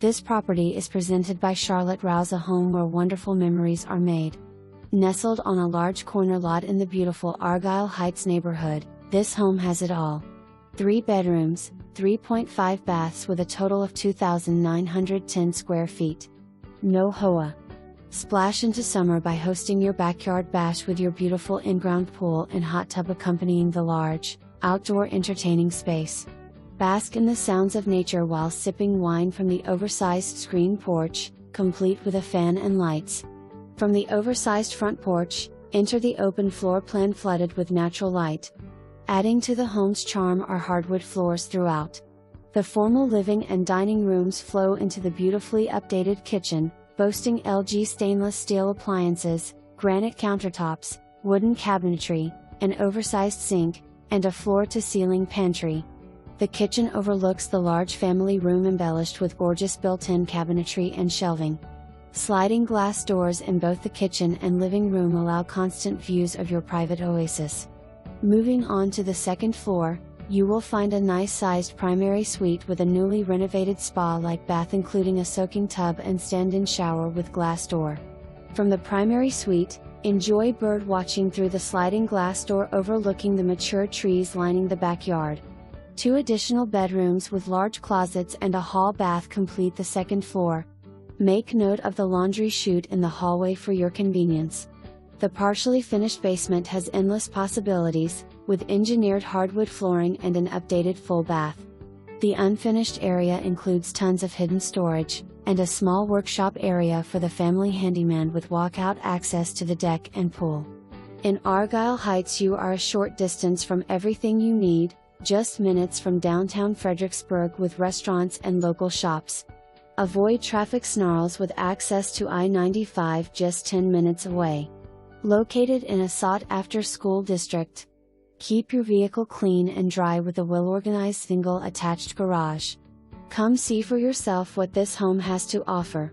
This property is presented by Charlotte Rouse, a home where wonderful memories are made. Nestled on a large corner lot in the beautiful Argyle Heights neighborhood, this home has it all. 3 bedrooms, 3.5 baths with a total of 2,910 square feet. No hoa. Splash into summer by hosting your backyard bash with your beautiful in-ground pool and hot tub accompanying the large, outdoor entertaining space. Bask in the sounds of nature while sipping wine from the oversized screen porch, complete with a fan and lights. From the oversized front porch, enter the open floor plan flooded with natural light. Adding to the home's charm are hardwood floors throughout. The formal living and dining rooms flow into the beautifully updated kitchen, boasting LG stainless steel appliances, granite countertops, wooden cabinetry, an oversized sink, and a floor-to-ceiling pantry. The kitchen overlooks the large family room embellished with gorgeous built-in cabinetry and shelving. Sliding glass doors in both the kitchen and living room allow constant views of your private oasis. Moving on to the second floor, you will find a nice-sized primary suite with a newly renovated spa-like bath including a soaking tub and stand-in shower with glass door. From the primary suite, enjoy bird watching through the sliding glass door overlooking the mature trees lining the backyard. 2 additional bedrooms with large closets and a hall bath complete the second floor. Make note of the laundry chute in the hallway for your convenience. The partially finished basement has endless possibilities, with engineered hardwood flooring and an updated full bath. The unfinished area includes tons of hidden storage, and a small workshop area for the family handyman with walkout access to the deck and pool. In Argyle Heights you are a short distance from everything you need, just minutes from downtown Fredericksburg with restaurants and local shops. Avoid traffic snarls with access to I-95 just 10 minutes away. Located in a sought-after school district. Keep your vehicle clean and dry with a well-organized single attached garage. Come see for yourself what this home has to offer.